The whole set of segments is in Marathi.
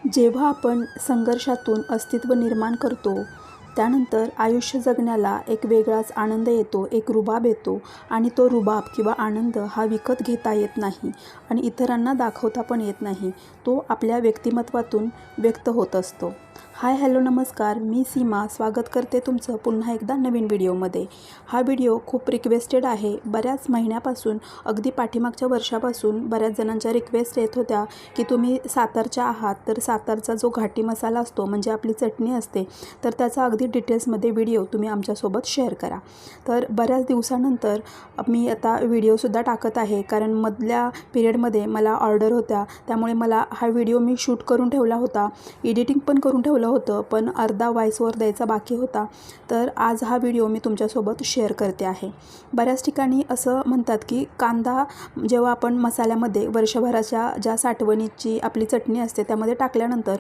जेव्हा आपण संघर्षातून अस्तित्व निर्माण करतो, त्यानंतर आयुष्य जगण्याला एक वेगळाच आनंद येतो, एक रुबाब येतो आणि तो रुबाब किंवा आनंद हा विकत घेता येत नाही आणि इतरांना दाखवता पण येत नाही. तो आपल्या व्यक्तिमत्वातून व्यक्त होत असतो. हाय हॅलो नमस्कार, मी सीमा स्वागत करते तुमचं पुन्हा एकदा नवीन व्हिडिओमध्ये. हा व्हिडिओ खूप रिक्वेस्टेड आहे. बऱ्याच महिन्यापासून, अगदी पाठीमागच्या वर्षापासून बऱ्याच जणांच्या रिक्वेस्ट येत होत्या की तुम्ही सातारच्या आहात, तर सातारचा जो घाटी मसाला असतो म्हणजे आपली चटणी असते, तर त्याचा अगदी डिटेल्समध्ये व्हिडिओ तुम्ही आमच्यासोबत शेअर करा. तर बऱ्याच दिवसानंतर मी आता व्हिडिओसुद्धा टाकत आहे, कारण मधल्या पिरियडमध्ये मला ऑर्डर होत्या, त्यामुळे मला हा व्हिडिओ मी शूट करून ठेवला होता, एडिटिंग पण करून ठेवलं होतं, पण अर्धा व्हॉइस ओव्हर द्यायचा बाकी होता. तर आज हा व्हिडिओ मी तुमच्यासोबत शेअर करते आहे. बऱ्याच ठिकाणी असं म्हणतात की कांदा जेव्हा आपण मसाल्यामध्ये वर्षभराच्या ज्या साठवणीची आपली चटणी असते त्यामध्ये टाकल्यानंतर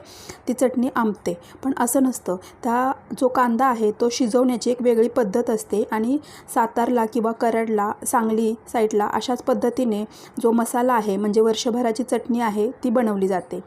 ती चटणी आंबते, पण असं नसतं. त्या जो कांदा आहे तो शिजवण्याची एक वेगळी पद्धत असते आणि सातारला किंवा कराडला, सांगली साईडला अशाच पद्धतीने जो मसाला आहे म्हणजे वर्षभराची चटणी आहे ती बनवली जाते.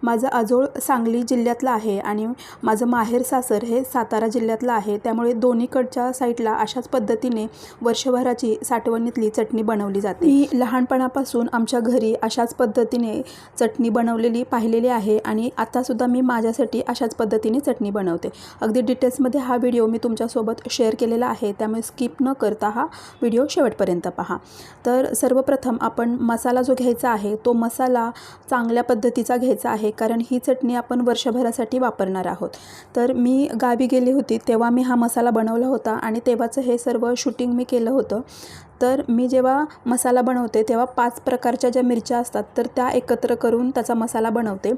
माझं आजोळ सांगली जिल्ह्यातलं आहे आणि माझं माहेर सासर हे सातारा जिल्ह्यातलं आहे, त्यामुळे दोन्हीकडच्या साईडला अशाच पद्धतीने वर्षभराची साठवणीतली चटणी बनवली जाते. मी लहानपणापासून आमच्या घरी अशाच पद्धतीने चटणी बनवलेली पाहिलेली आहे आणि आतासुद्धा मी माझ्यासाठी अशाच पद्धतीने चटणी बनवते. अगदी डिटेल्समध्ये हा व्हिडिओ मी तुमच्यासोबत शेअर केलेला आहे, त्यामुळे स्किप न करता हा व्हिडिओ शेवटपर्यंत पहा. तर सर्वप्रथम आपण मसाला जो घ्यायचा आहे तो मसाला चांगल्या पद्धतीचा घ्यायचा आहे, कारण ही चटणी आपण वर्षभरासाठी वापरणार आहोत. तर मी गावी गेली होती तेव्हा मी हा मसाला बनवला होता आणि तेव्हाचं हे सर्व शूटिंग मी केलं होतं. तर मी जेव्हा मसाला बनवते तेव्हा 5 प्रकारच्या ज्या मिरच्या असतात तर त्या एकत्र करून त्याचा मसाला बनवते.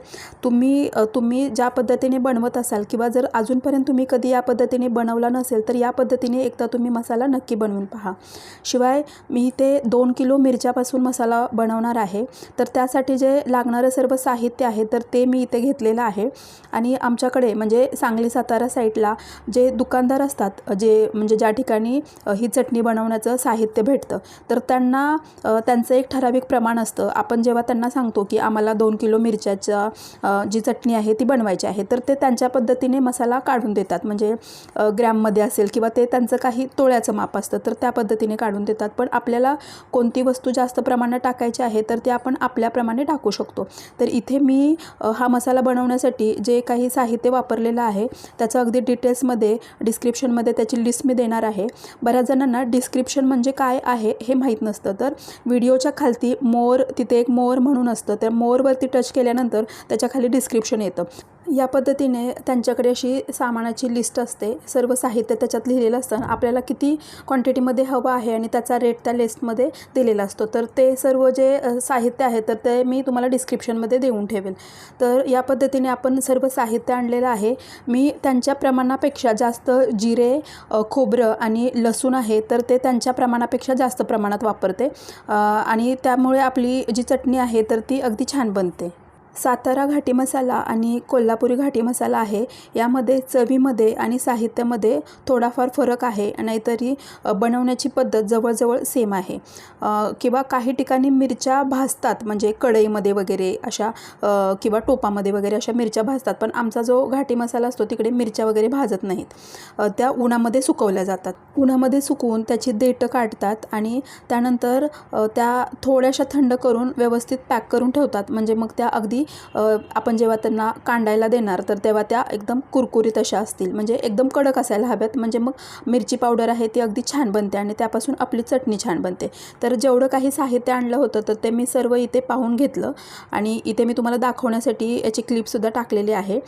तुम्ही ज्या पद्धतीने बनवत असाल किंवा जर अजूनपर्यंत तुम्ही कधी या पद्धतीने बनवला नसेल तर या पद्धतीने एकदा तुम्ही मसाला नक्की बनवून पहा. शिवाय मी इथे 2 किलो मिरच्यापासून मसाला बनवणार आहे, तर त्यासाठी जे लागणारं सर्व साहित्य आहे तर ते मी इथे घेतलेलं आहे. आणि आमच्याकडे म्हणजे सांगली सातारा साईडला जे दुकानदार असतात, जे म्हणजे ज्या ठिकाणी ही चटणी बनवण्याचं साहित्य भेटतं, तर त्यांना त्यांचं एक ठराविक प्रमाण असतं. आपण जेव्हा त्यांना सांगतो की आम्हाला 2 किलो मिरच्याचा जी चटणी आहे ती बनवायची आहे, तर ते त्यांच्या पद्धतीने मसाला काढून देतात. म्हणजे ग्रॅममध्ये असेल किंवा ते त्यांचं काही तोळ्याचं माप असतं तर त्या पद्धतीने काढून देतात. पण आपल्याला कोणती वस्तू जास्त प्रमाणात टाकायची आहे तर ते आपण आपल्याप्रमाणे टाकू शकतो. तर इथे मी हा मसाला बनवण्यासाठी जे काही साहित्य वापरलेलं आहे त्याचं अगदी डिटेल्समध्ये डिस्क्रिप्शनमध्ये त्याची लिस्ट मी देणार आहे. बऱ्याच जणांना डिस्क्रिप्शन म्हणजे काय आहे हे माहीत नसतं, तर व्हिडिओच्या खालती तिथे एक मोर म्हणून असतं, त्या मोरवरती टच केल्यानंतर त्याच्या खाली डिस्क्रिप्शन येतं. या पद्धतीने त्यांच्याकडे अशी सामानाची लिस्ट असते, सर्व साहित्य त्याच्यात लिहिलेलं असतं. आपल्याला किती क्वांटिटीमध्ये हवं आहे आणि त्याचा रेट त्या लिस्टमध्ये दिलेला असतो. तर ते सर्व जे साहित्य आहे तर ते मी तुम्हाला डिस्क्रिप्शनमध्ये देऊन ठेवेल. तर या पद्धतीने आपण सर्व साहित्य आणलेलं आहे. मी त्यांच्या प्रमाणापेक्षा जास्त जिरे, खोबरं आणि लसूण आहे तर ते त्यांच्या प्रमाणापेक्षा जास्त प्रमाणात वापरते आणि त्यामुळे आपली जी चटणी आहे तर ती अगदी छान बनते. सातारा घाटी मसाला आणि कोल्हापुरी घाटी मसाला आहे, यामध्ये चवीमध्ये आणि साहित्यामध्ये थोडाफार फरक आहे, नाहीतरी बनवण्याची पद्धत जवळजवळ सेम आहे. किंवा काही ठिकाणी मिरच्या भाजतात, म्हणजे कढईमध्ये वगैरे अशा किंवा टोपामध्ये वगैरे अशा मिरच्या भाजतात, पण आमचा जो घाटी मसाला असतो तिकडे मिरच्या वगैरे भाजत नाहीत. त्या उन्हामध्ये सुकवल्या जातात. उन्हामध्ये सुकवून त्याची देठं काढतात आणि त्यानंतर त्या थोड्याशा थंड करून व्यवस्थित पॅक करून ठेवतात. म्हणजे मग त्या अगदी आपण जेव्हा त्यांना कांडायला देणार तर तेव्हा त्या एकदम कुरकुरीत अशा असतील, म्हणजे एकदम कडक असायला हव्यात, म्हणजे मग मिरची पावडर आहे ती अगदी छान बनते आणि त्यापासून आपली चटणी छान बनते. तर जेवढं काही साहित्य आणलं होतं तर ते मी सर्व इथे पाहून घेतलं आणि इथे मी तुम्हाला दाखवण्यासाठी याची क्लिपसुद्धा टाकलेली आहे.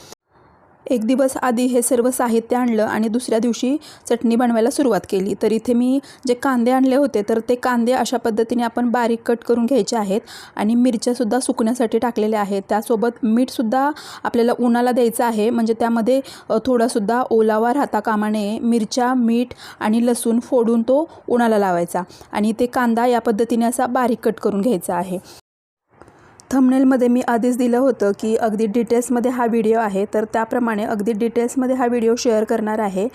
एक दिवस आधी हे सर्व साहित्य आणलं आणि दुसऱ्या दिवशी चटणी बनवायला सुरुवात केली. तर इथे मी जे कांदे आणले होते तर ते कांदे अशा पद्धतीने आपण बारीक कट करून घ्यायचे आहेत आणि मिरच्यासुद्धा सुकण्यासाठी टाकलेल्या आहेत. त्यासोबत मीठसुद्धा आपल्याला उन्हाला द्यायचं आहे, म्हणजे त्यामध्ये थोडासुद्धा ओलावा राहता कामा नये. मिरच्या, मीठ आणि लसूण फोडून तो उन्हाला लावायचा आणि ते कांदा या पद्धतीने असा बारीक कट करून घ्यायचा आहे. थंबनेलमध्ये मी आधीच दिलं होतं की अगदी डिटेल्समध्ये हा व्हिडिओ आहे, तर त्याप्रमाणे अगदी डिटेल्समध्ये हा व्हिडिओ शेअर करणार आहे.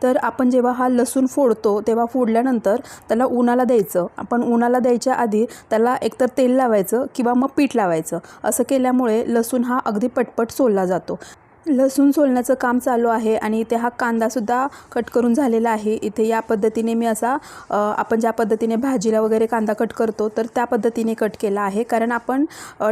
तर आपण जेव्हा हा लसूण फोडतो तेव्हा फोडल्यानंतर त्याला उन्हाला द्यायचं. आपण उन्हाला द्यायच्या आधी त्याला एकतर तेल लावायचं किंवा मग पीठ लावायचं. असं केल्यामुळे लसूण हा अगदी पटपट सोलला जातो. लसूण सोलण्याचं काम चालू आहे आणि इथे हा कांदासुद्धा कट करून झालेला आहे. इथे या पद्धतीने मी असा आपण ज्या पद्धतीने भाजीला वगैरे कांदा कट करतो तर त्या पद्धतीने कट केला आहे, कारण आपण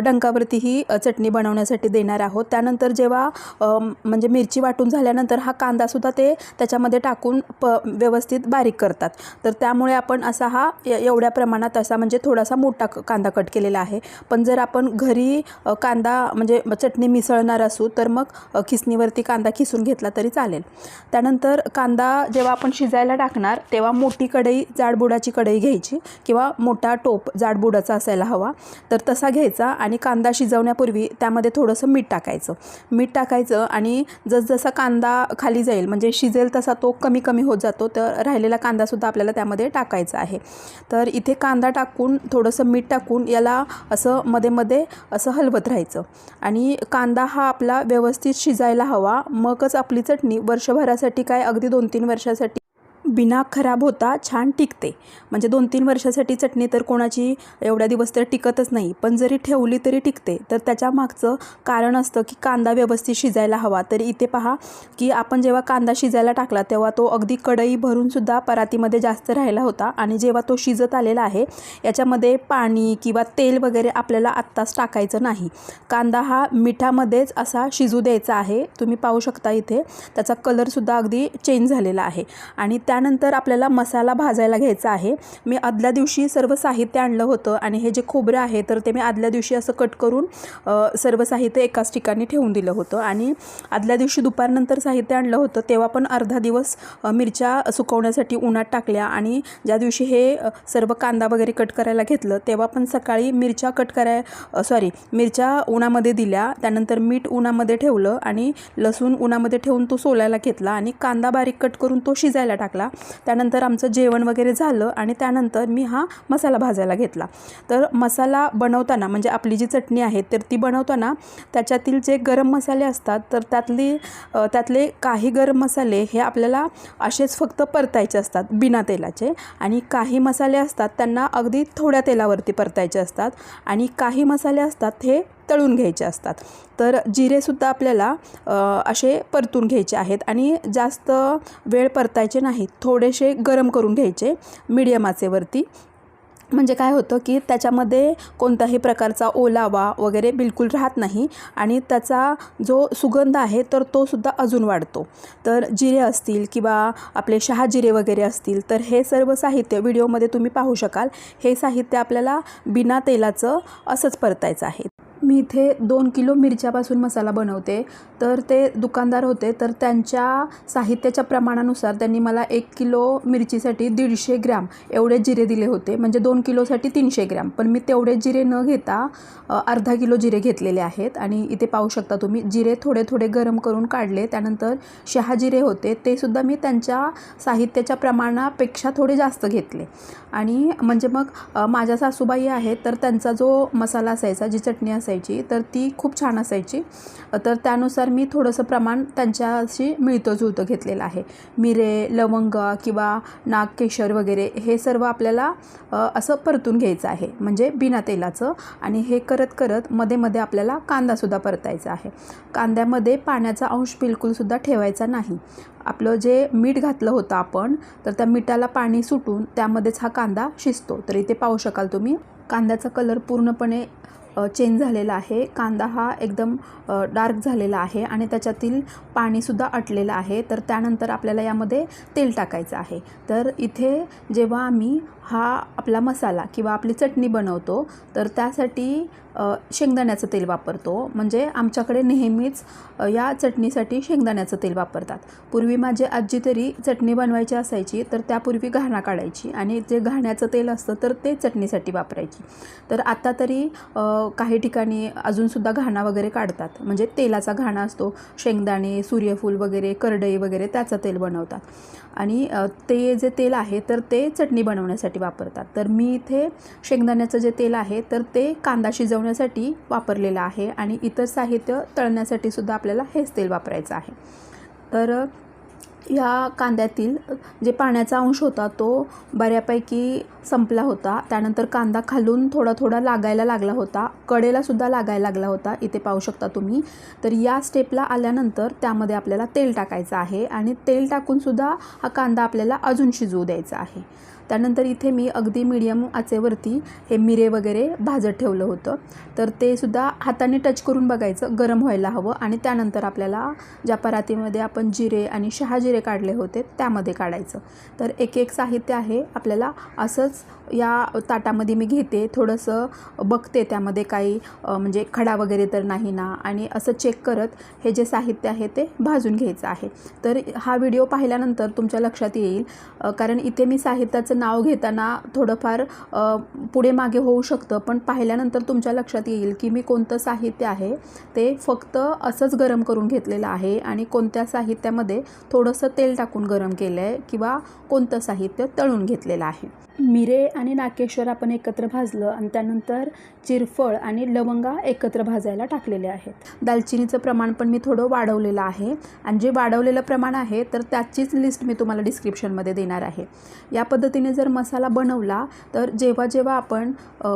डंकावरती ही चटणी बनवण्यासाठी देणार आहोत. त्यानंतर जेव्हा म्हणजे मिरची वाटून झाल्यानंतर हा कांदासुद्धा ते त्याच्यामध्ये टाकून व्यवस्थित बारीक करतात. तर त्यामुळे आपण असा हा एवढ्या प्रमाणात असा म्हणजे थोडासा मोठा कांदा कट केलेला आहे. पण जर आपण घरी कांदा म्हणजे चटणी मिसळणार असू तर मग खिसणीवरती कांदा खिसून घेतला तरी चालेल. त्यानंतर कांदा जेव्हा आपण शिजायला टाकणार तेव्हा मोठी कढई, जाडबुडाची कढई घ्यायची किंवा मोठा टोप जाडबुडाचा असायला हवा, तर तसा घ्यायचा आणि कांदा शिजवण्यापूर्वी त्यामध्ये थोडंसं मीठ टाकायचं आणि जसजसा कांदा खाली जाईल म्हणजे शिजेल तसा तो कमी कमी होत जातो. तर राहिलेला कांदासुद्धा आपल्याला त्यामध्ये टाकायचा आहे. तर इथे कांदा टाकून थोडंसं मीठ टाकून याला असं मध्ये मध्ये असं हलवत राहायचं आणि कांदा हा आपला व्यवस्थित शिजायला हवा. मगच आपली चटणी वर्षभरासाठी काय अगदी 2-3 वर्षासाठी बिना खराब होता छान टिकते. म्हणजे 2-3 वर्षासाठी चटणी तर कोणाची एवढ्या दिवस तर टिकतच नाही, पण जरी ठेवली तरी टिकते. तर त्याच्या मागचं कारण असतं की कांदा व्यवस्थित शिजायला हवा. तर इथे पहा की आपण जेव्हा कांदा शिजायला टाकला तेव्हा तो अगदी कढई भरूनसुद्धा परातीमध्ये जास्त राहिला होता आणि जेव्हा तो शिजत आलेला आहे याच्यामध्ये पाणी किंवा तेल वगैरे आपल्याला आत्ताच टाकायचं नाही. कांदा हा मिठामध्येच असा शिजू द्यायचा आहे. तुम्ही पाहू शकता इथे त्याचा कलरसुद्धा अगदी चेंज झालेला आहे. आणि त्यानंतर आपल्याला मसाला भाजायला घ्यायचा आहे. मी आदल्या दिवशी सर्व साहित्य आणलं होतं आणि हे जे खोबरं आहे तर ते मी आदल्या दिवशी असं कट करून सर्व साहित्य एकाच ठिकाणी ठेवून दिलं होतं. आणि आदल्या दिवशी दुपारनंतर साहित्य आणलं होतं तेव्हा पण अर्धा दिवस मिरच्या सुकवण्यासाठी उन्हात टाकल्या आणि ज्या दिवशी हे सर्व कांदा वगैरे कट करायला घेतलं तेव्हा पण सकाळी मिरच्या उन्हामध्ये दिल्या. त्यानंतर मीठ उन्हामध्ये ठेवलं आणि लसूण उन्हामध्ये ठेवून तो सोलायला घेतला आणि कांदा बारीक कट करून तो शिजायला टाकला. त्यानंतर आमचं जेवण वगैरे झालं आणि त्यानंतर मी हा मसाला भाजायला घेतला. तर मसाला बनवताना म्हणजे आपली जी चटणी आहे तर ती बनवताना त्याच्यातील जे गरम मसाले असतात तर त्यातले काही गरम मसाले हे आपल्याला असेच फक्त परतायचे असतात बिना तेलाचे, आणि काही मसाले असतात त्यांना अगदी थोड्या तेलावरती परतायचे असतात आणि काही मसाले असतात हे तळून घ्यायचे असतात. तर जिरेसुद्धा आपल्याला असे परतून घ्यायचे आहेत आणि जास्त वेळ परतायचे नाहीत, थोडेसे गरम करून घ्यायचे मीडियम आचेवरती. म्हणजे काय होतं की त्याच्यामध्ये कोणताही प्रकारचा ओलावा वगैरे बिलकुल राहत नाही आणि त्याचा जो सुगंध आहे तर तो सुद्धा अजून वाढतो. तर जिरे असतील किंवा आपले शहाजिरे वगैरे असतील तर हे सर्व साहित्य व्हिडिओमध्ये तुम्ही पाहू शकाल. हे साहित्य आपल्याला बिना तेलाचं असंच परतायचं आहे. मी इथे 2 किलो मिरच्यापासून मसाला बनवते. तर ते दुकानदार होते तर त्यांच्या साहित्याच्या प्रमाणानुसार त्यांनी मला 1 किलो मिरचीसाठी 150 ग्रॅम एवढे जिरे दिले होते. म्हणजे 2 किलोसाठी 300 ग्रॅम, पण मी तेवढे जिरे न घेता अर्धा किलो जिरे घेतलेले आहेत. आणि इथे पाहू शकता तुम्ही जिरे थोडे थोडे गरम करून काढले. त्यानंतर शहाजिरे होते ते सुद्धा मी त्यांच्या साहित्याच्या प्रमाणापेक्षा थोडे जास्त घेतले. आणि म्हणजे मग माझ्या सासूबाई आहेत तर त्यांचा जो मसाला असायचा, जी चटणी असायची तर ती खूप छान असायची. तर त्यानुसार मी थोडंसं प्रमाण त्यांच्याशी मिळतं जुळतं घेतलेलं आहे. मिरे, लवंग किंवा नागकेशर वगैरे हे सर्व आपल्याला असं परतून घ्यायचं आहे म्हणजे बिना तेलाचं. आणि हे करत करत मध्ये मध्ये आपल्याला कांदासुद्धा परतायचा आहे. कांद्यामध्ये पाण्याचा अंश बिलकुलसुद्धा ठेवायचा नाही. आपलं जे मीठ घातलं होतं आपण तर त्या मिठाला पाणी सुटून त्यामध्येच हा कांदा शिजतो. तर इथे पाहू शकाल तुम्ही कांद्याचा कलर पूर्णपणे चेंज झालेला आहे. कांदा हा एकदम डार्क झालेला आहे आणि त्याच्यातील पाणीसुद्धा आटलेलं आहे. तर त्यानंतर आपल्याला यामध्ये तेल टाकायचं आहे. तर इथे जेव्हा आम्ही हा आपला मसाला किंवा आपली चटणी बनवतो तर त्यासाठी शेंगदाण्याचं तेल वापरतो. म्हणजे आमच्याकडे नेहमीच या चटणीसाठी शेंगदाण्याचं तेल वापरतात. पूर्वी माझी आजी तरी चटणी बनवायची असायची तर त्यापूर्वी घाणा काढायची आणि जे घाण्याचं तेल असतं तर ते चटणीसाठी वापरायची. तर आता तरी काही ठिकाणी अजूनसुद्धा घाणा वगैरे काढतात, म्हणजे तेलाचा घाणा असतो, शेंगदाणे, सूर्यफूल वगैरे, करडई वगैरे त्याचं तेल बनवतात. आणि ते जे तेल आहे तर ते चटणी बनवण्यासाठी वापरतात. तर मी इथे शेंगदाण्याचं जे तेल आहे तर ते कांदा शिजवण्यासाठी वापरलेलं आहे आणि इतर साहित्य तळण्यासाठी सुद्धा आपल्याला हेच तेल वापरायचं आहे. तर या कांद्यातील जे पाण्याचा अंश होता तो बऱ्यापैकी संपला होता. त्यानंतर कांदा खालून थोडा थोडा लागायला लागला होता, कडेलासुद्धा लागायला लागला होता, इथे पाहू शकता तुम्ही. तर या स्टेपला आल्यानंतर त्यामध्ये आपल्याला तेल टाकायचं आहे आणि तेल टाकूनसुद्धा हा कांदा आपल्याला अजून शिजवू द्यायचा आहे. त्यानंतर इथे मी अगदी मीडियम आचेवरती हे मिरे वगैरे भाजत ठेवलं होतं. तर ते सुद्धा हाताने टच करून बघायचं, गरम व्हायला हवं आणि त्यानंतर आपल्याला ज्या परातीमध्ये आपण जिरे आणि शहाजिरे काढले होते त्यामध्ये काढायचं. तर एक एक साहित्य आहे आपल्याला असंच या ताटामध्ये मी घेते, थोडंसं बघते त्यामध्ये काही म्हणजे खडा वगैरे तर नाही ना, आणि असं चेक करत हे जे साहित्य आहे ते भाजून घ्यायचं आहे. तर हा व्हिडिओ पाहिल्यानंतर तुमच्या लक्षात येईल, कारण इथे मी साहित्याचं नाव घेताना थोडंफार पुढे मागे होऊ शकतं, पण पाहिल्यानंतर तुमच्या लक्षात येईल की मी कोणतं साहित्य आहे ते फक्त असंच गरम करून घेतलेलं आहे आणि कोणत्या साहित्यामध्ये थोडंसं तेल टाकून गरम केलं आहे किंवा कोणतं साहित्य तळून घेतलेलं आहे. मिरे आणि नाकेश्वर आपण एकत्र भाजलं आणि त्यानंतर चिरफळ आणि लवंगा एकत्र भाजायला टाकलेले आहेत. दालचिनीचं प्रमाण पण मी थोडं वाढवलेलं आहे आणि जे वाढवलेलं प्रमाण आहे तर त्याचीच लिस्ट मी तुम्हाला डिस्क्रिप्शनमध्ये देणार आहे. या पद्धतीने जर मसाला बनवला तर जेव्हा जेव्हा आपण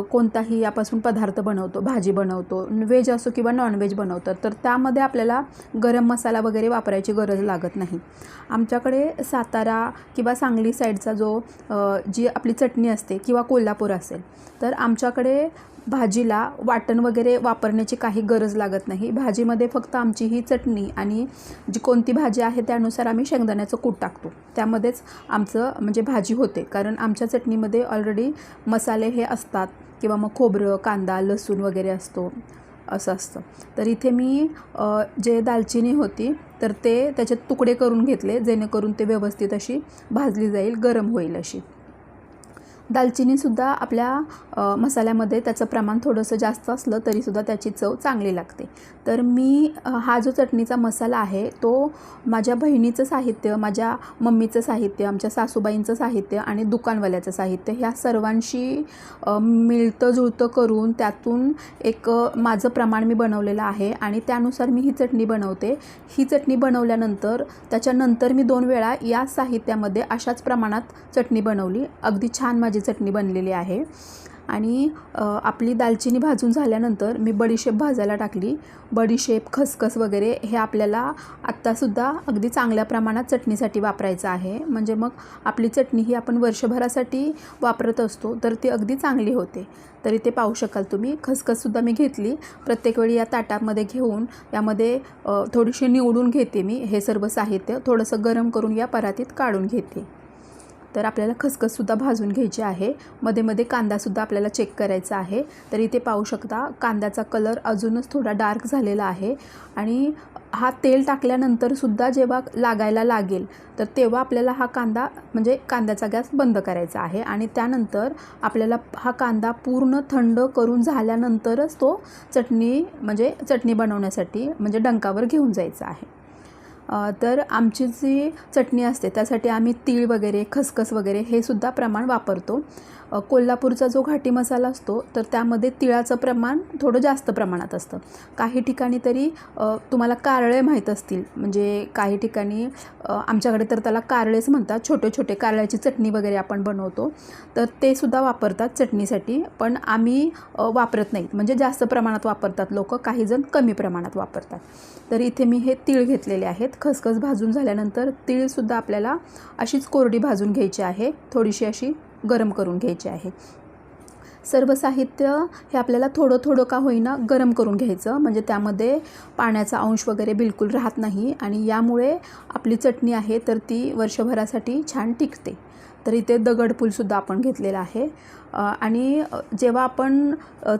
कोणताही यापासून पदार्थ बनवतो, भाजी बनवतो, व्हेज असो किंवा नॉनव्हेज बनवतो, तर त्यामध्ये आपल्याला गरम मसाला वगैरे वापरायची गरज लागत नाही. आमच्याकडे सातारा किंवा सांगली साईडचा जी आपली चटणी असते किंवा कोल्हापूर असेल तर आमच्याकडे भाजीला वाटण वगैरे वापरण्याची काही गरज लागत नाही. भाजीमध्ये फक्त आमची ही चटणी आणि जी कोणती भाजी आहे त्यानुसार आम्ही शेंगदाण्याचं कूट टाकतो, त्यामध्येच आमचं म्हणजे भाजी होते. कारण आमच्या चटणीमध्ये ऑलरेडी मसाले हे असतात किंवा मग खोबरं, कांदा, लसूण वगैरे असतो, असं असतं. तर इथे मी जे दालचिनी होती तर ते त्याचे तुकडे करून घेतले जेणेकरून ते व्यवस्थित अशी भाजली जाईल, गरम होईल अशी. दालचिनीसुद्धा आपल्या मसाल्यामध्ये त्याचं प्रमाण थोडंसं जास्त असलं तरीसुद्धा त्याची चव चांगली लागते. तर मी हा जो चटणीचा मसाला आहे तो माझ्या बहिणीचं साहित्य, माझ्या मम्मीचं साहित्य, आमच्या सासूबाईंचं साहित्य आणि दुकानवाल्याचं साहित्य ह्या सर्वांशी मिळतं जुळतं करून त्यातून एक माझं प्रमाण मी बनवलेलं आहे आणि त्यानुसार मी ही चटणी बनवते. ही चटणी बनवल्यानंतर त्याच्यानंतर मी 2 वेळा या साहित्यामध्ये अशाच प्रमाणात चटणी बनवली. अगदी छान माझी चटणी बनलेली आहे. आणि आपली दालचिनी भाजून झाल्यानंतर मी बडीशेप भाजायला टाकली. बडीशेप, खसखस वगैरे हे आपल्याला आत्तासुद्धा अगदी चांगल्या प्रमाणात चटणीसाठी वापरायचं आहे. म्हणजे मग आपली चटणी ही आपण वर्षभरासाठी वापरत असतो तर ती अगदी चांगली होते. तरी ते पाहू शकाल तुम्ही. खसखससुद्धा मी घेतली. प्रत्येक वेळी या ताटामध्ये घेऊन यामध्ये थोडीशी निवडून घेते मी हे सर्व साहित्य, थोडंसं गरम करून या परातीत काढून घेते. तर आपल्याला खसखससुद्धा भाजून घ्यायची आहे. मध्ये मध्ये कांदासुद्धा आपल्याला चेक करायचा आहे. तर इथे पाहू शकता कांद्याचा कलर अजूनच थोडा डार्क झालेला आहे आणि हा तेल टाकल्यानंतरसुद्धा जेव्हा लागायला लागेल तर तेव्हा आपल्याला हा कांदा म्हणजे कांद्याचा गॅस बंद करायचा आहे आणि त्यानंतर आपल्याला हा कांदा पूर्ण थंड करून झाल्यानंतरच तो चटणी बनवण्यासाठी म्हणजे डंकावर घेऊन जायचा आहे. तर आमची जी चटणी असते त्यासाठी आम्ही तीळ वगैरे, खसखस वगैरे हे सुद्धा प्रमाण वापरतो. कोल्हापूरचा जो घाटी मसाला असतो तर त्यामध्ये तिळाचं प्रमाण थोडं जास्त प्रमाणात असतं. काही ठिकाणी तरी तुम्हाला कारळे माहीत असतील, म्हणजे काही ठिकाणी आमच्याकडे तर त्याला कारळेच म्हणतात. छोटे छोटे कारळ्याची चटणी वगैरे आपण बनवतो तर ते सुद्धा वापरतात चटणीसाठी, पण आम्ही वापरत नाहीत. म्हणजे जास्त प्रमाणात वापरतात लोक, काहीजण कमी प्रमाणात वापरतात. तर इथे मी हे तीळ घेतलेले आहेत. खसखस भाजून झाल्यानंतर तीळसुद्धा आपल्याला अशीच कोरडी भाजून घ्यायची आहे, थोडीशी अशी गरम करून घ्यायची आहे. सर्व साहित्य हे आपल्याला थोडं थोडं का होईना गरम करून घ्यायचं, म्हणजे त्यामध्ये पाण्याचा अंश वगैरे बिलकुल राहत नाही आणि यामुळे आपली चटणी आहे तर ती वर्षभरासाठी छान टिकते. तर इथे दगडफूलसुद्धा आपण घेतलेलं आहे. आणि जेव्हा आपण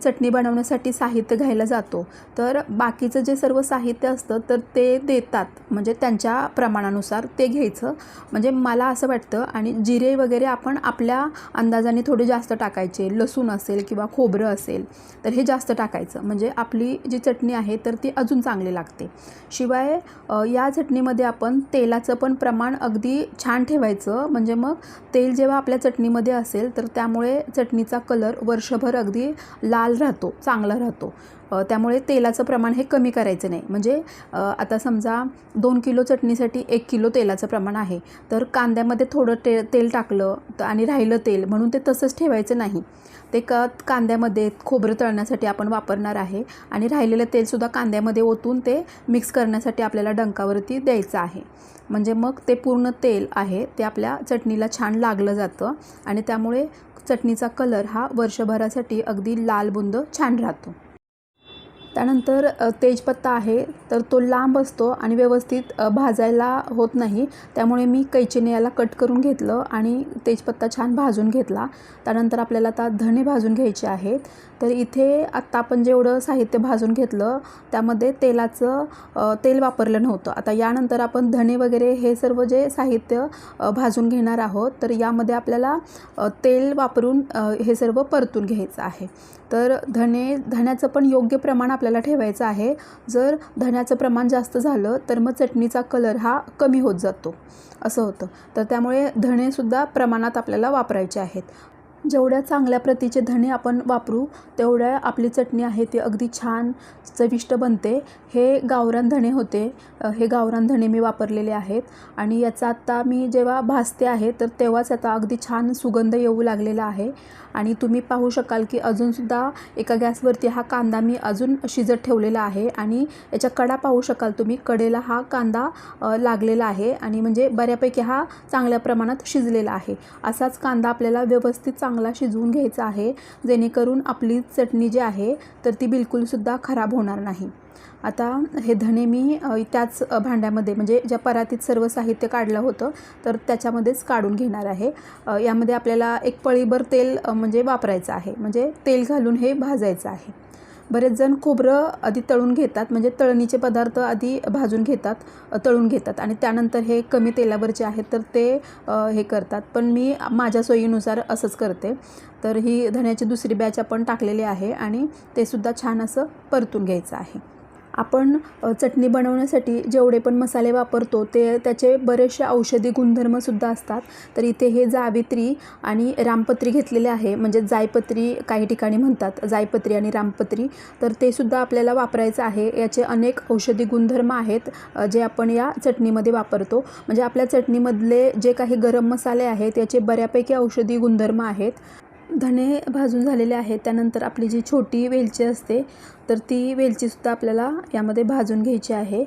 चटणी बनवण्यासाठी साहित्य घ्यायला जातो तर बाकीचं जे सर्व साहित्य असतं तर ते देतात, म्हणजे त्यांच्या प्रमाणानुसार ते घ्यायचं. म्हणजे मला असं वाटतं. आणि जिरे वगैरे आपण आपल्या अंदाजाने थोडे जास्त टाकायचे. लसूण असेल किंवा खोबरं असेल तर हे जास्त टाकायचं, म्हणजे आपली जी चटणी आहे तर ती अजून चांगली लागते. शिवाय या चटणीमध्ये आपण तेलाचं पण प्रमाण अगदी छान ठेवायचं, म्हणजे मग तेल जेव्हा आपल्या चटणीमध्ये असेल तर त्यामुळे चटणीचा कलर वर्षभर अगदी लाल राहतो, चांगला राहतो. त्यामुळे तेलाचं प्रमाण हे कमी करायचं नाही. म्हणजे आता समजा 2 किलो चटणीसाठी 1 किलो तेलाचं प्रमाण आहे, तर कांद्यामध्ये थोडं तेल टाकलं आणि राहिलं तेल म्हणून ते तसंच ठेवायचं नाही. ते कांद्यामध्ये खोबरं तळण्यासाठी आपण वापरणार आहे आणि राहिलेलं तेलसुद्धा कांद्यामध्ये ओतून ते मिक्स करण्यासाठी आपल्याला डंकावरती द्यायचं आहे. म्हणजे मग ते पूर्ण तेल आहे ते आपल्या चटणीला छान लागलं जातं आणि त्यामुळे चटणीचा कलर हा वर्षभरासाठी अगदी लालबुंद छान राहतो. त्यानंतर तेजपत्ता आहे तर तो लांब असतो आणि व्यवस्थित भाजायला होत नाही, त्यामुळे मी कैचीने याला कट करून घेतलं आणि तेजपत्ता छान भाजून घेतला. त्यानंतर आपल्याला आता धणे भाजून घ्यायचे आहेत. तर इथे आत्ता आपण जेवढं साहित्य भाजून घेतलं त्यामध्ये तेल वापरलं नव्हतं. आता यानंतर आपण धणे वगैरे हे सर्व जे साहित्य भाजून घेणार आहोत तर यामध्ये आपल्याला तेल वापरून हे सर्व परतून घ्यायचं आहे. तर धण्याचं पण योग्य प्रमाण आपल्याला ठेवायचं आहे. जर धण्याचं प्रमाण जास्त झालं तर मग चटणीचा कलर हा कमी होत जातो, असं होतं. तर त्यामुळे धणेसुद्धा प्रमाणात आपल्याला वापरायचे आहेत. जेवढ्या चांगल्या प्रतीचे धणे आपण वापरू तेवढ्या आपली चटणी आहे ती अगदी छान चविष्ट बनते. हे गावरान धणे होते, हे गावरान धणे मी वापरलेले आहेत आणि याचा आत्ता मी जेव्हा भाजते आहे तर तेव्हाच आता अगदी छान सुगंध येऊ लागलेला आहे. आणि तुम्ही पाहू शकाल की अजूनसुद्धा एका गॅसवरती हा कांदा मी अजून शिजत ठेवलेला आहे आणि याच्या कडा पाहू शकाल तुम्ही, कडेला हा कांदा लागलेला आहे आणि म्हणजे बऱ्यापैकी हा चांगल्या प्रमाणात शिजलेला आहे. असाच कांदा आपल्याला व्यवस्थित चांगला शिजवून घ्यायचा आहे, जेणेकरून आपली चटणी जी आहे तर ती बिलकुलसुद्धा खराब होणार नाही. आता हे धणे मी त्याच भांड्यामध्ये, म्हणजे ज्या परातीत सर्व साहित्य काढलं होतं तर त्याच्यामध्येच काढून घेणार आहे. यामध्ये आपल्याला एक पळीभर तेल म्हणजे वापरायचं आहे, म्हणजे तेल घालून हे भाजायचं आहे. बरेच जण खोबरं आधी तळून घेतात, म्हणजे तळणीचे पदार्थ आधी भाजून घेतात, तळून घेतात आणि त्यानंतर हे कमी तेलावरचे आहेत तर ते हे करतात. पण मी माझ्या सोयीनुसार असंच करते. तर ही धण्याची दुसरी बॅच आपण टाकलेली आहे आणि ते सुद्धा छान असं परतून घ्यायचं आहे. आपण चटणी बनवण्यासाठी जेवढे पण मसाले वापरतो ते त्याचे बरेचसे औषधी गुणधर्मसुद्धा असतात. तर इथे हे जावित्री आणि रामपत्री घेतलेले आहे, म्हणजे जायपत्री काही ठिकाणी म्हणतात, जायपत्री आणि रामपत्री. तर ते सुद्धा आपल्याला वापरायचं आहे. याचे अनेक औषधी गुणधर्म आहेत जे आपण या चटणीमध्ये वापरतो. म्हणजे आपल्या चटणीमधले जे काही गरम मसाले आहेत याचे बऱ्यापैकी औषधी गुणधर्म आहेत. धणे भाजून झालेले आहेत. त्यानंतर आपली जी छोटी वेलची असते तर ती वेलचीसुद्धा आपल्याला यामध्ये भाजून घ्यायची आहे.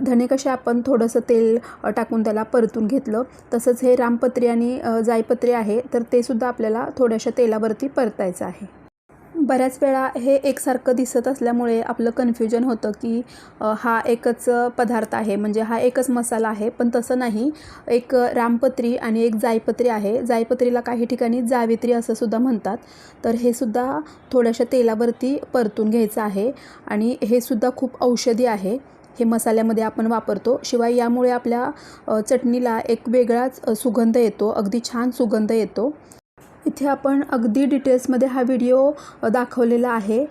धणे कसे आपण थोडंसं तेल टाकून त्याला परतून घेतलं, तसंच हे रामपत्री आणि जायपत्री आहे तर ते सुद्धा आपल्याला थोड्याशा तेलावरती परतायचं आहे. बऱ्याच वेळा हे एकसारखं दिसत असल्यामुळे आपलं कन्फ्युजन होतं की हा एकच पदार्थ आहे, म्हणजे हा एकच मसाला आहे. पण तसं नाही, एक रामपत्री आणि एक जायपत्री आहे. जायपत्रीला काही ठिकाणी जावित्री असं सुद्धा म्हणतात. तर हे सुद्धा थोड्याशा तेलावरती परतून घ्यायचं आहे आणि हे सुद्धा खूप औषधी आहे. हे मसाल्यामध्ये आपण वापरतो. शिवाय यामुळे आपल्या चटणीला एक वेगळाच सुगंध येतो, अगदी छान सुगंध येतो. इथे आपण अगदी डिटेल्समध्ये हा व्हिडिओ दाखवलेला आहे,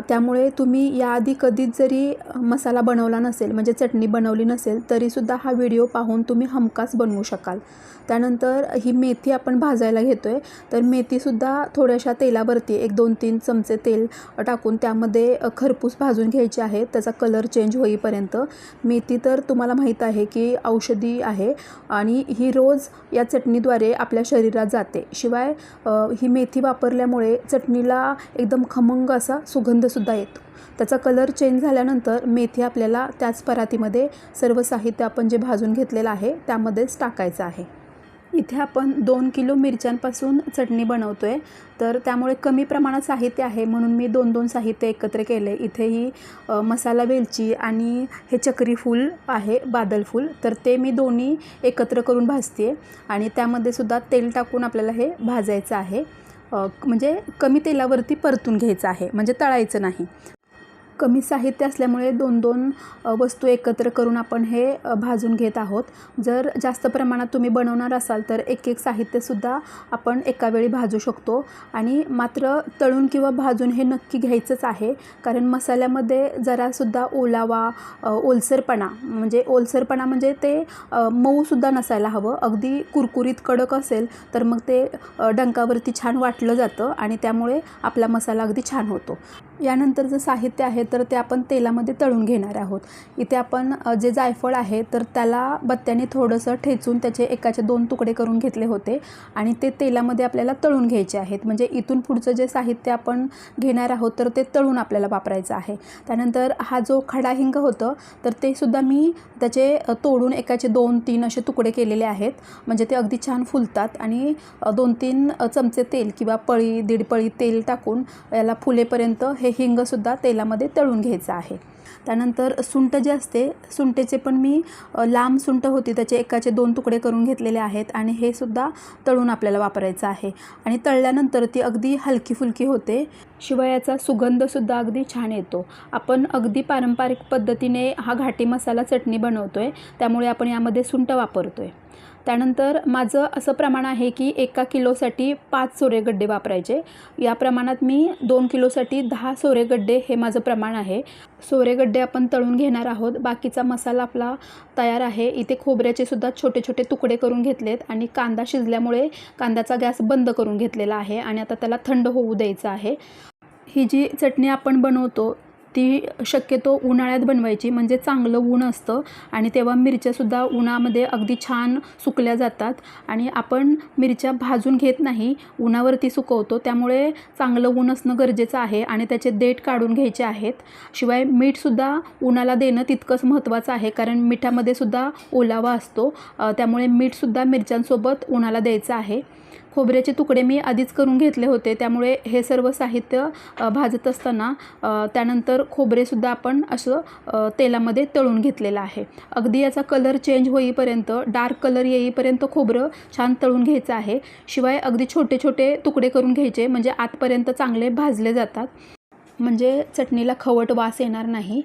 त्यामुळे तुम्ही याआधी कधीच जरी मसाला बनवला नसेल, म्हणजे चटणी बनवली नसेल तरीसुद्धा हा व्हिडिओ पाहून तुम्ही हमखास बनवू शकाल. त्यानंतर ही मेथी आपण भाजायला घेतो आहे. तर मेथीसुद्धा थोड्याशा तेलावरती 1-2-3 चमचे तेल टाकून त्यामध्ये खरपूस भाजून घ्यायची आहे, त्याचा कलर चेंज होईपर्यंत. मेथी तर तुम्हाला माहीत आहे की औषधी आहे आणि ही रोज या चटणीद्वारे आपल्या शरीरात जाते. शिवाय ही मेथी वापरल्यामुळे चटणीला एकदम खमंग असा सुगंधसुद्धा येतो. त्याचा कलर चेंज झाल्यानंतर मेथी आपल्याला त्याच परातीमध्ये सर्व साहित्य आपण जे भाजून घेतलेलं आहे त्यामध्येच टाकायचं आहे. इथे आपण 2 किलो मिरच्यांपासून चटणी बनवतो आहे, तर त्यामुळे कमी प्रमाणात साहित्य आहे म्हणून मी 2-2 साहित्य एकत्र केले. इथे ही मसाला वेलची आणि हे चक्री फूल आहे, बादल फूल, तर ते मी दोन्ही एकत्र करून भाजते आणि त्यामध्ये सुद्धा तेल टाकून आपल्याला हे भाजायचं आहे. म्हणजे कमी तेलावरती परतून घ्यायचं आहे, म्हणजे तळायचं नाही. कमी साहित्य असल्यामुळे 2-2 वस्तू एकत्र करून आपण हे भाजून घेत आहोत. जर जास्त प्रमाणात तुम्ही बनवणार असाल तर एक साहित्यसुद्धा आपण एका वेळी भाजू शकतो. आणि मात्र तळून किंवा भाजून हे नक्की घ्यायचंच आहे, कारण मसाल्यामध्ये जरासुद्धा ओलावा, ओलसरपणा म्हणजे ते मऊसुद्धा नसायला हवं. अगदी कुरकुरीत कडक असेल तर मग ते डंकावरती छान वाटलं जातं आणि त्यामुळे आपला मसाला अगदी छान होतो. यानंतर जे साहित्य आहे तर ते आपण तेलामध्ये तळून घेणार आहोत. इथे आपण जे जायफळ आहे तर त्याला बत्त्याने थोडंसं ठेचून त्याचे एकाचे 2 तुकडे करून घेतले होते आणि ते तेलामध्ये आपल्याला तळून घ्यायचे आहेत. म्हणजे इथून पुढचं जे साहित्य आपण घेणार आहोत तर ते तळून आपल्याला वापरायचं आहे. त्यानंतर हा जो खडा हिंग होतं तर ते सुद्धा मी त्याचे तोडून एकाचे 2-3 असे तुकडे केलेले आहेत. म्हणजे ते अगदी छान फुलतात आणि 2-3 चमचे तेल किंवा पळी 1.5 पळी तेल टाकून याला फुलेपर्यंत हे हिंगसुद्धा तेलामध्ये तळून घ्यायचं आहे. त्यानंतर सुंठ जे असते, सुंठेचे पण मी लांब सुंठ होती त्याचे एकाचे 2 तुकडे करून घेतलेले आहेत आणि हे सुद्धा तळून आपल्याला वापरायचं आहे. आणि तळल्यानंतर ती अगदी हलकी फुलकी होते, शिवाय याचा सुगंधसुद्धा अगदी छान येतो. आपण अगदी पारंपरिक पद्धतीने हा घाटी मसाला चटणी बनवतो आहे, त्यामुळे आपण यामध्ये सुंठ वापरतो आहे. त्यानंतर माझं असं प्रमाण आहे की 1 किलोसाठी 5 सोरेगड्डे वापरायचे. या प्रमाणात मी 2 किलोसाठी 10 सोरेगड्डे हे माझं प्रमाण आहे. सोरेगड्डे आपण तळून घेणार आहोत. बाकीचा मसाला आपला तयार आहे. इथे खोबऱ्याचे सुद्धा छोटे छोटे तुकडे करून घेतलेत आणि कांदा शिजल्यामुळे कांद्याचा गॅस बंद करून घेतलेला आहे आणि आता त्याला थंड होऊ द्यायचं आहे. ही जी चटणी आपण बनवतो ती शक्यतो उन्हाळ्यात बनवायची, म्हणजे चांगलं ऊन असतं आणि तेव्हा मिरच्यासुद्धा उन्हामध्ये अगदी छान सुकल्या जातात. आणि आपण मिरच्या भाजून घेत नाही, उन्हावरती सुकवतो, त्यामुळे चांगलं ऊन असणं गरजेचं आहे आणि त्याचे देठ काढून घ्यायचे आहेत. शिवाय मीठसुद्धा उन्हाला देणं तितकंच महत्त्वाचं आहे, कारण मिठामध्ये सुद्धा ओलावा असतो, त्यामुळे मीठसुद्धा मिरच्यांसोबत उन्हाला द्यायचं आहे. खोबऱ्याचे तुकडे मी आधीच करून घेतले होते, त्यामुळे हे सर्व साहित्य भाजत असताना त्यानंतर खोबरेसुद्धा आपण असं तेलामध्ये तळून घेतलेलं आहे. अगदी याचा कलर चेंज होईपर्यंत, डार्क कलर येईपर्यंत खोबरं छान तळून घ्यायचं आहे. शिवाय अगदी छोटे छोटे तुकडे करून घ्यायचे, म्हणजे आतपर्यंत चांगले भाजले जातात, म्हणजे चटणीला खवट वास येणार नाही.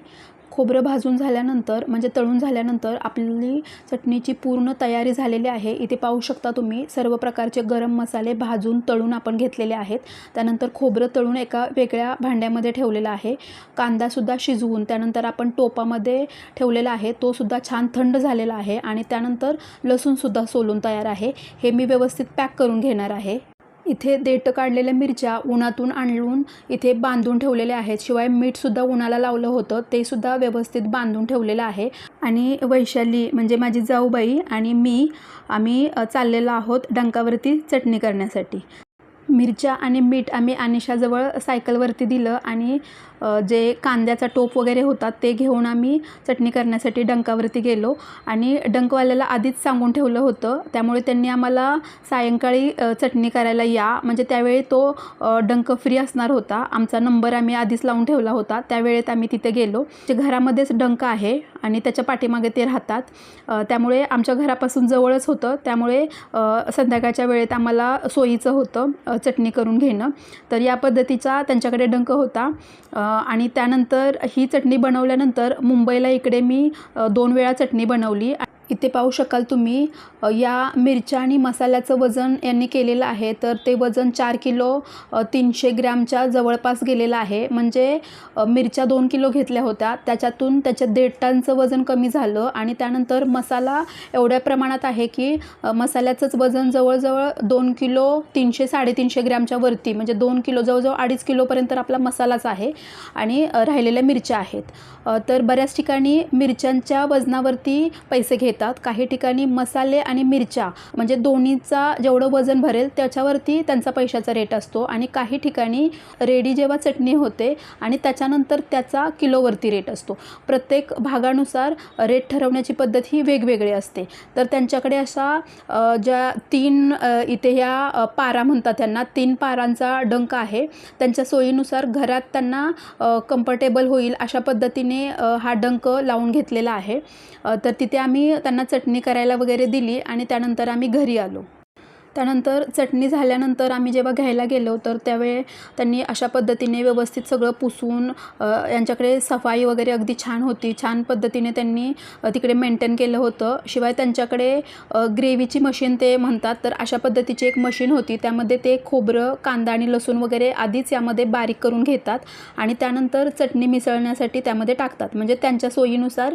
खोबरं भाजून झाल्यानंतर, म्हणजे तळून झाल्यानंतर आपली चटणीची पूर्ण तयारी झालेली आहे. इथे पाहू शकता तुम्ही सर्व प्रकारचे गरम मसाले भाजून तळून आपण घेतलेले आहेत. त्यानंतर खोबरं तळून एका वेगळ्या भांड्यामध्ये ठेवलेलं आहे. कांदासुद्धा शिजवून त्यानंतर आपण टोपामध्ये ठेवलेला आहे, तो सुद्धा छान थंड झालेला आहे. आणि त्यानंतर लसूणसुद्धा सोलून तयार आहे. हे मी व्यवस्थित पॅक करून घेणार आहे. इथे देठ काढलेल्या मिरच्या उन्हातून आणून इथे बांधून ठेवलेल्या आहेत. शिवाय मीठसुद्धा उन्हाला लावलं होतं, ते सुद्धा व्यवस्थित बांधून ठेवलेलं आहे. आणि वैशाली म्हणजे माझी जाऊबाई आणि आम्ही चाललेलो आहोत डंकावरती चटणी करण्यासाठी. मिरच्या आणि मीठ आम्ही अनिशाजवळ सायकलवरती दिलं आणि जे कांद्याचा टोप वगैरे होता ते घेऊन आम्ही चटणी करण्यासाठी डंकावरती गेलो. आणि डंकवाल्याला आधीच सांगून ठेवलं होतं, त्यामुळे त्यांनी आम्हाला सायंकाळी चटणी करायला या, म्हणजे त्यावेळी तो डंक फ्री असणार होता. आमचा नंबर आम्ही आधीच लावून ठेवला होता, त्यावेळेत आम्ही तिथे गेलो. जे घरामध्येच डंक आहे आणि त्याच्या पाठीमागे ते राहतात, त्यामुळे आमच्या घरापासून जवळच होतं, त्यामुळे संध्याकाळच्या वेळेत आम्हाला सोयीचं होतं चटणी करून घेणं. तर या पद्धतीचा त्यांच्याकडे डंक होता. आणि त्यानंतर ही चटणी बनवल्यानंतर मुंबईला इकडे मी 2 वेळा चटणी बनवली. इथे पाहू शकाल तुम्ही या मिरच्या आणि मसाल्याचं वजन यांनी केलेलं आहे, तर ते वजन 4 किलो 300 ग्रॅमच्या जवळपास गेलेलं आहे. म्हणजे मिरच्या 2 किलो घेतल्या होत्या, त्याच्यातून त्याच्या देठांचं वजन कमी झालं. आणि त्यानंतर मसाला एवढ्या प्रमाणात आहे की मसाल्याचंच वजन जवळजवळ 2 किलो 300-350 ग्रॅमच्या वरती, म्हणजे 2 किलो जवळजवळ 2.5 किलोपर्यंत आपला मसालाच आहे आणि राहिलेल्या मिरच्या आहेत. तर बऱ्याच ठिकाणी मिरच्यांच्या वजनावरती पैसे घेतात, काही ठिकाणी मसाले आणि मिरच्या म्हणजे दोन्हीचा जेवढं वजन भरेल त्याच्यावरती त्यांचा पैशाचा रेट असतो. आणि काही ठिकाणी रेडी जेव्हा चटणी होते आणि त्याच्यानंतर त्याचा किलोवरती रेट असतो. प्रत्येक भागानुसार रेट ठरवण्याची पद्धत ही वेगवेगळी असते. तर त्यांच्याकडे असा ज्या 3 इथे ह्या पारा म्हणतात, त्यांना 3 पारांचा डंक आहे. त्यांच्या सोयीनुसार घरात त्यांना कम्फर्टेबल होईल अशा पद्धतीने हा डंक लावून घेतलेला आहे. तर तिथे आम्ही त्यांना चटणी करायला वगैरे दिली आणि त्यानंतर आम्ही घरी आलो. त्यानंतर चटणी झाल्यानंतर आम्ही जेव्हा घ्यायला गेलो तर त्यावेळी त्यांनी अशा पद्धतीने व्यवस्थित सगळं पुसून यांच्याकडे सफाई वगैरे अगदी छान होती. छान पद्धतीने त्यांनी तिकडे मेंटेन केलं होतं. शिवाय त्यांच्याकडे ग्रेव्हीची मशीन ते म्हणतात, तर अशा पद्धतीची एक मशीन होती. त्यामध्ये ते खोबरं, कांदा आणि लसूण वगैरे आधीच यामध्ये बारीक करून घेतात आणि त्यानंतर चटणी मिसळण्यासाठी त्यामध्ये टाकतात. म्हणजे त्यांच्या सोयीनुसार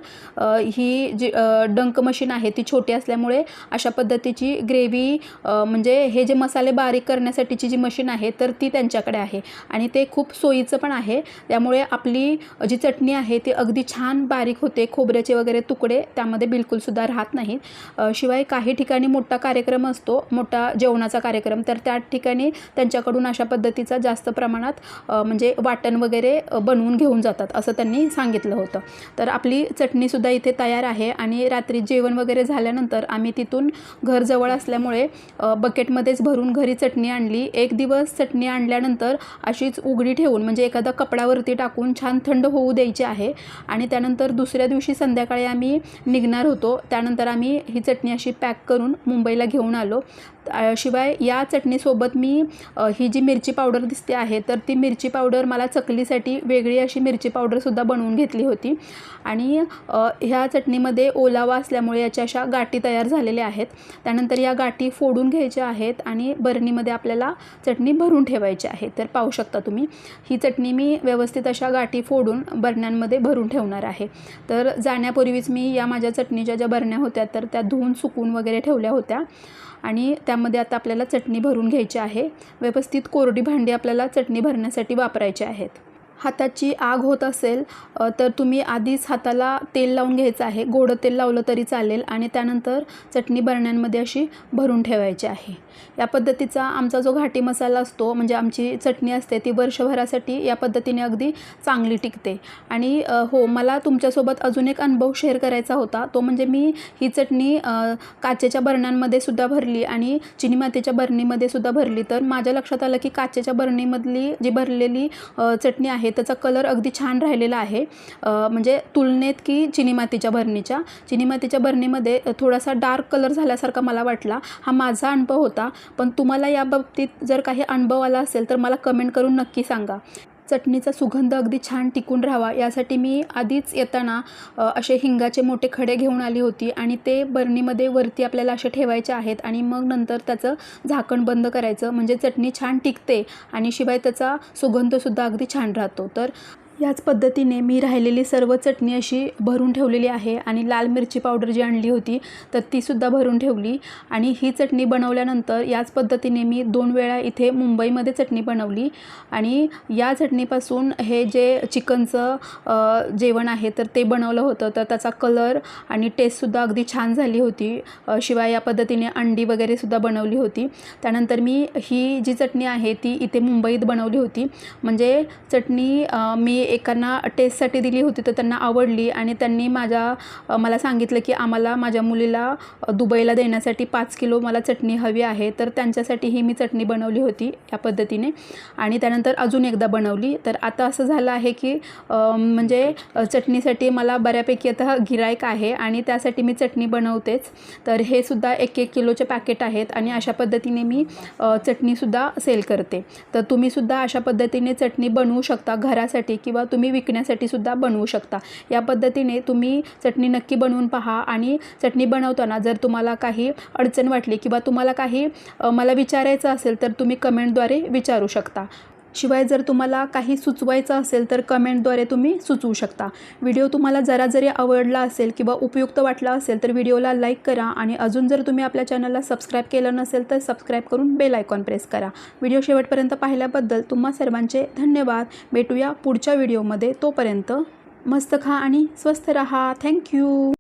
ही जी डंक मशीन आहे ती छोटी असल्यामुळे अशा पद्धतीची ग्रेव्ही म्हणजे हे जे मसाले बारीक करण्यासाठीची जी मशीन आहे तर ती त्यांच्याकडे आहे आणि ते खूप सोयीचं पण आहे. त्यामुळे आपली जी चटणी आहे ती अगदी छान बारीक होते. खोबऱ्याचे वगैरे तुकडे त्यामध्ये बिलकुलसुद्धा राहत नाहीत. शिवाय काही ठिकाणी मोठा कार्यक्रम असतो, मोठा जेवणाचा कार्यक्रम, तर त्या ठिकाणी त्यांच्याकडून अशा पद्धतीचा जास्त प्रमाणात म्हणजे वाटण वगैरे बनवून घेऊन जातात असं त्यांनी सांगितलं होतं. तर आपली चटणीसुद्धा इथे तयार आहे आणि रात्री जेवण वगैरे झाल्यानंतर आम्ही तिथून घर जवळ असल्यामुळे बकेटमध्येच भरून घरी चटणी आणली. एक दिवस चटणी आणल्यानंतर अशीच उघडी ठेवून म्हणजे एखादा कपडावरती टाकून छान थंड होऊ द्यायची आहे आणि त्यानंतर दुसऱ्या दिवशी संध्याकाळी आम्ही निघणार होतो. त्यानंतर आम्ही ही चटणी अशी पॅक करून मुंबईला घेऊन आलो. शिवाय या चटणीसोबत मी ही जी मिरची पावडर दिसते आहे तर ती मिरची पावडर मला चकलीसाठी वेगळी अशी मिरची पावडरसुद्धा बनवून घेतली होती आणि ह्या चटणीमध्ये ओलावा असल्यामुळे याच्या अशा गाठी तयार झालेल्या आहेत. त्यानंतर या गाठी फोडून घ्यायच्या आहेत आणि बरणीमध्ये आपल्याला चटणी भरून ठेवायची आहे. तर पाहू शकता तुम्ही ही चटणी मी व्यवस्थित अशा गाठी फोडून बरण्यांमध्ये भरून ठेवणार आहे. तर जाण्यापूर्वीच मी या माझ्या चटणीच्या ज्या बरण्या होत्या तर त्या धुवून सुकून वगैरे ठेवल्या होत्या आणि त्यामध्ये आता आपल्याला चटणी भरून घ्यायची आहे. व्यवस्थित कोरडी भांडी आपल्याला चटणी भरण्यासाठी वापरायची आहेत. हाताची आग होत असेल तर तुम्ही आधीच हाताला तेल लावून घ्यायचं आहे. गोडं तेल लावलं तरी चालेल आणि त्यानंतर चटणी बरण्यांमध्ये अशी भरून ठेवायची आहे. या पद्धतीचा आमचा जो घाटी मसाला असतो म्हणजे आमची चटणी असते ती वर्षभरासाठी या पद्धतीने अगदी चांगली टिकते. आणि हो, मला तुमच्यासोबत अजून एक अनुभव शेअर करायचा होता. तो म्हणजे मी ही चटणी काचेच्या बरण्यांमध्ये सुद्धा भरली आणि चिनी मातीच्या बरणीमध्ये सुद्धा भरली. तर माझ्या लक्षात आलं की काचेच्या बरणीमधली जी भरलेली चटणी आहे त्याचा कलर अगदी छान राहिलेला आहे, म्हणजे तुलनेत की चिनी मातीच्या बरणीमध्ये थोडासा डार्क कलर झाल्यासारखा मला वाटला. हा माझा अनुभव होता, पण तुम्हाला याबाबतीत जर काही अनुभव आला असेल तर मला कमेंट करून नक्की सांगा. चटणीचा सुगंध अगदी छान टिकून राहावा यासाठी मी आधीच येताना असे हिंगाचे मोठे खडे घेऊन आली होती आणि ते बरणीमध्ये वरती आपल्याला असे ठेवायचे आहेत आणि मग नंतर त्याचं झाकण बंद करायचं म्हणजे चटणी छान टिकते आणि शिवाय त्याचा सुगंधसुद्धा अगदी छान राहतो. तर याच पद्धतीने मी राहिलेली सर्व चटणी अशी भरून ठेवलेली आहे आणि लाल मिरची पावडर जी आणली होती तर तीसुद्धा भरून ठेवली. आणि ही चटणी बनवल्यानंतर याच पद्धतीने मी 2 वेळा इथे चटणी बनवली आणि या चटणीपासून हे जे चिकनचं जेवण आहे तर ते बनवलं होतं. तर त्याचा कलर आणि टेस्टसुद्धा अगदी छान झाली होती. शिवाय या पद्धतीने अंडी वगैरेसुद्धा बनवली होती. त्यानंतर मी ही जी चटणी आहे ती इथे मुंबईत बनवली होती. म्हणजे चटणी मी एकांना टेस्टसाठी दिली होती तर त्यांना आवडली आणि त्यांनी मला सांगितलं की आम्हाला माझ्या मुलीला दुबईला देण्यासाठी 5 किलो मला चटणी हवी आहे. तर त्यांच्यासाठी ही मी चटणी बनवली होती या पद्धतीने आणि त्यानंतर अजून एकदा बनवली. तर आता असं झालं आहे की म्हणजे चटणीसाठी मला बऱ्यापैकी आता गिराईक आहे आणि त्यासाठी मी चटणी बनवतेच. तर हे सुद्धा 1-1 किलोचे पॅकेट आहेत आणि अशा पद्धतीने मी चटणीसुद्धा सेल करते. तर तुम्हीसुद्धा अशा पद्धतीने चटणी बनवू शकता घरासाठी किंवा तुम्ही विकण्यासाठी सुद्धा बनवू शकता. या पद्धतीने तुम्ही चटणी नक्की बनवून पहा आणि चटणी बनवताना जर तुम्हाला काही अडचण वाटली किंवा तुम्हाला काही मला विचारायचं असेल तर तुम्ही कमेंटद्वारे विचारू शकता. शिवाय जर तुम्हाला काही सुचवायचं असेल तर कमेंटद्वारे तुम्ही सुचवू शकता. व्हिडिओ तुम्हाला जरी आवडला असेल किंवा उपयुक्त वाटला असेल तर व्हिडिओला लाईक करा आणि अजून जर तुम्ही आपल्या चॅनलला सबस्क्राईब केलं नसेल तर सबस्क्राईब करून बेल आयकॉन प्रेस करा. व्हिडिओ शेवटपर्यंत पाहिल्याबद्दल तुम्हा सर्वांचे धन्यवाद. भेटूया पुढच्या व्हिडिओमध्ये. तोपर्यंत मस्त खा आणि स्वस्थ रहा. थँक्यू.